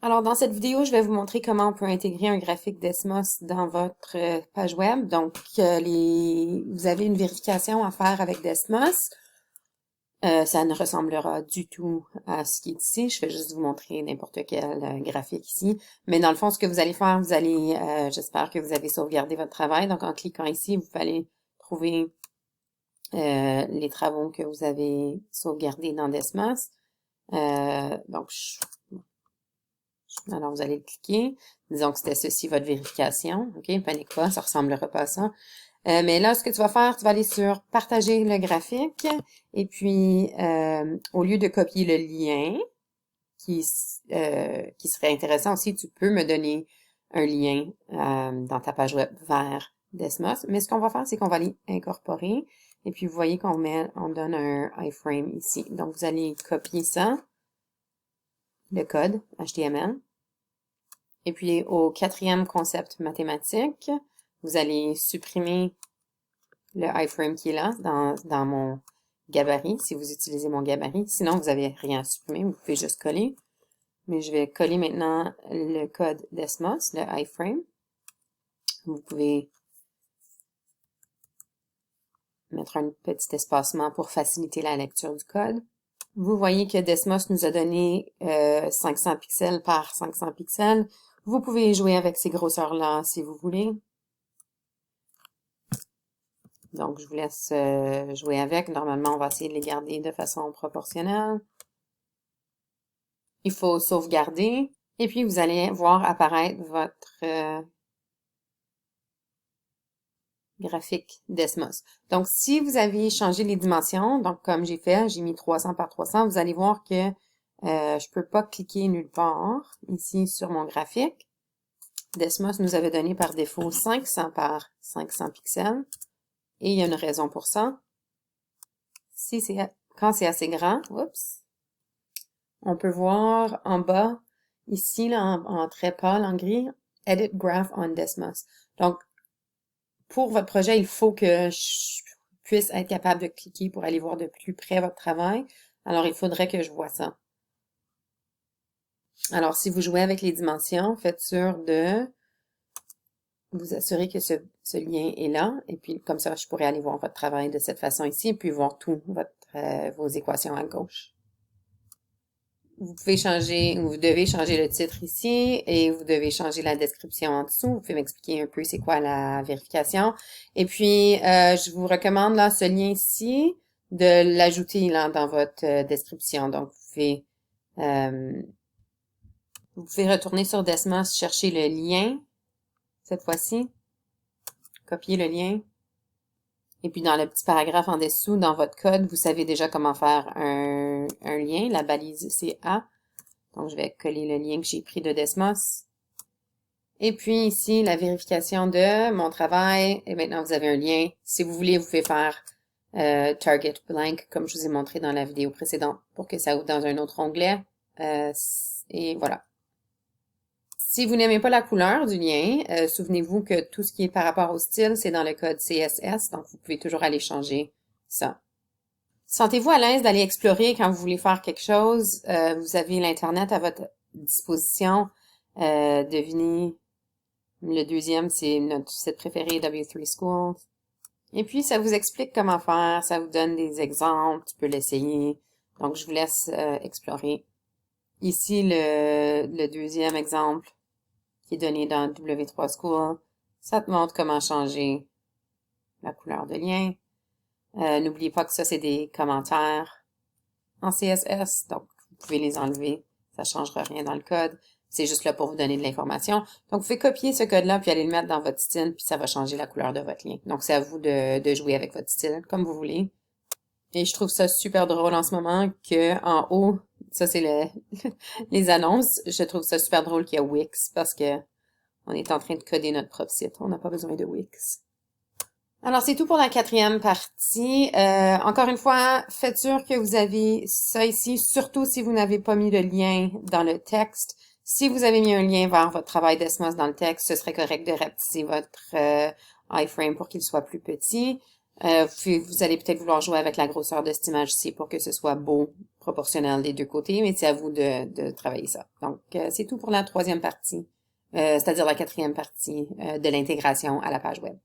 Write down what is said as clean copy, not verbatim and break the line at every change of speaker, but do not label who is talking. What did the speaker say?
Alors, dans cette vidéo, je vais vous montrer comment on peut intégrer un graphique Desmos dans votre page web. Donc, vous avez une vérification à faire avec Desmos. Ça ne ressemblera du tout à ce qui est ici. Je vais juste vous montrer n'importe quel graphique ici. Mais dans le fond, ce que vous allez faire, j'espère que vous avez sauvegardé votre travail. Donc, en cliquant ici, vous allez trouver les travaux que vous avez sauvegardés dans Desmos. Alors, vous allez cliquer. Disons que c'était ceci, votre vérification. OK, panique pas, ça ressemblera pas à ça. Mais là, ce que tu vas faire, tu vas aller sur partager le graphique. Et puis, au lieu de copier le lien, qui serait intéressant aussi, tu peux me donner un lien dans ta page web vers Desmos. Mais ce qu'on va faire, c'est qu'on va aller incorporer. Et puis, vous voyez on donne un iframe ici. Donc, vous allez copier ça, le code HTML. Et puis, au quatrième concept mathématique, vous allez supprimer le iframe qui est là dans mon gabarit, si vous utilisez mon gabarit. Sinon, vous n'avez rien à supprimer, vous pouvez juste coller. Mais je vais coller maintenant le code Desmos, le iframe. Vous pouvez mettre un petit espacement pour faciliter la lecture du code. Vous voyez que Desmos nous a donné 500 pixels par 500 pixels. Vous pouvez jouer avec ces grosseurs-là si vous voulez. Donc, je vous laisse jouer avec. Normalement, on va essayer de les garder de façon proportionnelle. Il faut sauvegarder. Et puis, vous allez voir apparaître votre graphique Desmos. Donc, si vous avez changé les dimensions, donc comme j'ai fait, j'ai mis 300 par 300, vous allez voir que je peux pas cliquer nulle part ici sur mon graphique. Desmos nous avait donné par défaut 500 par 500 pixels. Et il y a une raison pour ça. Quand c'est assez grand, oups, on peut voir en bas, ici, là, en trait pâle, en gris, Edit Graph on Desmos. Donc, pour votre projet, il faut que je puisse être capable de cliquer pour aller voir de plus près votre travail. Alors, il faudrait que je vois ça. Alors, si vous jouez avec les dimensions, faites sûr de vous assurer que ce lien est là. Et puis, comme ça, je pourrais aller voir votre travail de cette façon ici et puis voir tout vos équations à gauche. Vous devez changer le titre ici et vous devez changer la description en dessous. Vous pouvez m'expliquer un peu c'est quoi la vérification. Et puis, je vous recommande là ce lien ici de l'ajouter là dans votre description. Donc, vous pouvez retourner sur Desmos, chercher le lien cette fois-ci, copier le lien. Et puis, dans le petit paragraphe en dessous, dans votre code, vous savez déjà comment faire un lien. La balise, c'est A. Donc, je vais coller le lien que j'ai pris de Desmos. Et puis ici, la vérification de mon travail. Et maintenant, vous avez un lien. Si vous voulez, vous pouvez faire Target Blank, comme je vous ai montré dans la vidéo précédente, pour que ça ouvre dans un autre onglet. Et voilà. Si vous n'aimez pas la couleur du lien, souvenez-vous que tout ce qui est par rapport au style, c'est dans le code CSS. Donc, vous pouvez toujours aller changer ça. Sentez-vous à l'aise d'aller explorer quand vous voulez faire quelque chose. Vous avez l'Internet à votre disposition. Devinez, le deuxième, c'est notre site préféré, W3 Schools. Et puis, ça vous explique comment faire, ça vous donne des exemples, tu peux l'essayer. Donc, je vous laisse explorer. Ici, le deuxième exemple qui est donné dans W3 School, ça te montre comment changer la couleur de lien. N'oubliez pas que ça, c'est des commentaires en CSS, donc vous pouvez les enlever. Ça ne changera rien dans le code. C'est juste là pour vous donner de l'information. Donc, vous pouvez copier ce code-là, puis aller le mettre dans votre style, puis ça va changer la couleur de votre lien. Donc, c'est à vous de jouer avec votre style, comme vous voulez. Et je trouve ça super drôle en ce moment que en haut, ça c'est les annonces, je trouve ça super drôle qu'il y a Wix, parce que on est en train de coder notre propre site. On n'a pas besoin de Wix. Alors, c'est tout pour la quatrième partie. Encore une fois, faites sûr que vous avez ça ici, surtout si vous n'avez pas mis de lien dans le texte. Si vous avez mis un lien vers votre travail Desmos dans le texte, ce serait correct de rapetisser votre iframe pour qu'il soit plus petit. Vous allez peut-être vouloir jouer avec la grosseur de cette image ici pour que ce soit beau, proportionnel des deux côtés, mais c'est à vous de travailler ça. Donc, c'est tout pour la troisième partie, c'est-à-dire la quatrième partie de l'intégration à la page web.